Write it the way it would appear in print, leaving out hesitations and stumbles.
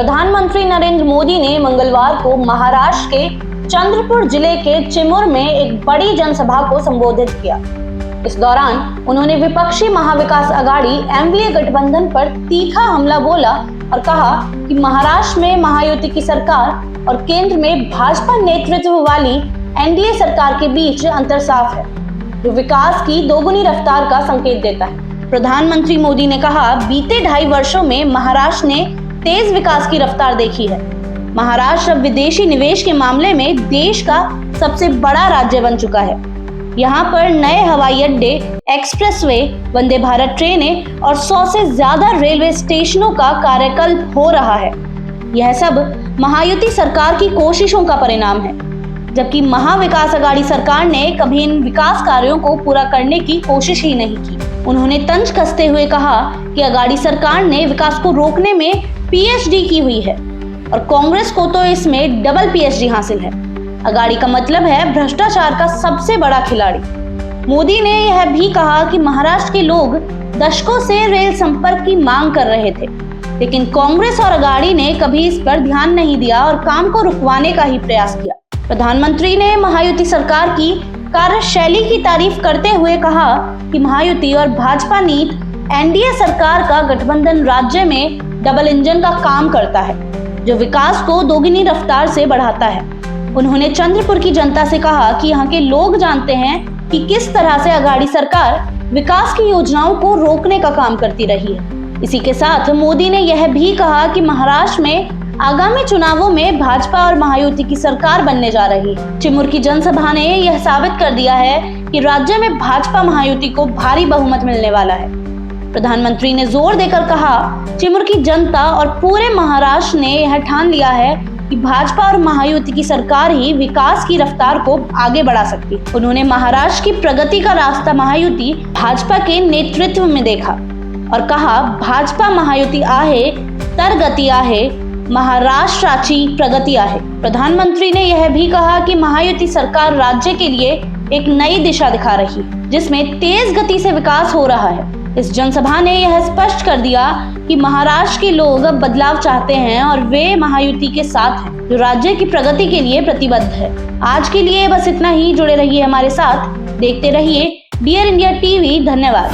प्रधानमंत्री नरेंद्र मोदी ने मंगलवार को महाराष्ट्र के चंद्रपुर जिले के चिमूर में एक बड़ी जनसभा को संबोधित किया। इस दौरान उन्होंने विपक्षी महाविकास आघाड़ी एनडीए गठबंधन पर तीखा हमला बोला और कहा कि महाराष्ट्र में महायुति की सरकार और केंद्र में भाजपा नेतृत्व वाली एनडीए सरकार के बीच अंतर साफ है, जो विकास की दोगुनी रफ्तार का संकेत देता है। प्रधानमंत्री मोदी ने कहा, बीते 2.5 वर्षों में महाराष्ट्र ने तेज विकास की रफ्तार देखी है। महाराष्ट्र अब विदेशी निवेश के मामले में देश का सबसे बड़ा राज्य बन चुका है। यहाँ पर नए हवाई अड्डे, एक्सप्रेसवे, वंदे भारत ट्रेनें और 100 से ज्यादा रेलवे स्टेशनों का कार्यकल्प हो रहा है। यह सब महायुति सरकार की कोशिशों का परिणाम है, जबकि महाविकास आघाड़ी सरकार ने कभी इन विकास कार्यों को पूरा करने की कोशिश ही नहीं की। उन्होंने तंज कसते हुए कहा कि आघाड़ी सरकार ने विकास को रोकने में पीएचडी की हुई है और कांग्रेस को तो इसमें डबल पीएचडी हासिल है। आघाड़ी का मतलब है भ्रष्टाचार का सबसे बड़ा खिलाड़ी। मोदी ने यह भी कहा कि महाराष्ट्र के लोग दशकों से रेल संपर्क की मांग कर रहे थे, लेकिन कांग्रेस और आघाड़ी ने कभी इस पर ध्यान नहीं दिया और काम को रुकवाने का ही प्रयास किया। प्रधानमंत्री ने महायुति सरकार की कार्यशैली की तारीफ करते हुए कहा कि महायुति और भाजपा नीति एनडीए सरकार का गठबंधन राज्य में डबल इंजन का काम करता है, जो विकास को दोगुनी रफ्तार से बढ़ाता है। उन्होंने चंद्रपुर की जनता से कहा कि यहाँ के लोग जानते हैं कि किस तरह से आघाड़ी सरकार विकास की योजनाओं को रोकने का काम करती रही है। इसी के साथ मोदी ने यह भी कहा कि महाराष्ट्र में आगामी चुनावों में भाजपा और महायुति की सरकार बनने जा रही है। चिमूर की जनसभा ने यह साबित कर दिया है कि राज्य में भाजपा महायुति को भारी बहुमत मिलने वाला है। प्रधानमंत्री ने जोर देकर कहा, चिमूर की जनता और पूरे महाराष्ट्र ने यह ठान लिया है कि भाजपा और महायुति की सरकार ही विकास की रफ्तार को आगे बढ़ा सकती है। उन्होंने महाराष्ट्र की प्रगति का रास्ता महायुति भाजपा के नेतृत्व में देखा और कहा, भाजपा महायुति आहे तर गती आहे, महाराष्ट्राची प्रगति आहे। प्रधानमंत्री ने यह भी कहा कि महायुति सरकार राज्य के लिए एक नई दिशा दिखा रही है, जिसमें तेज गति से विकास हो रहा है। इस जनसभा ने यह स्पष्ट कर दिया कि महाराष्ट्र के लोग अब बदलाव चाहते हैं और वे महायुति के साथ हैं, जो राज्य की प्रगति के लिए प्रतिबद्ध है। आज के लिए बस इतना ही। जुड़े रहिए हमारे साथ, देखते रहिए डियर इंडिया टीवी। धन्यवाद।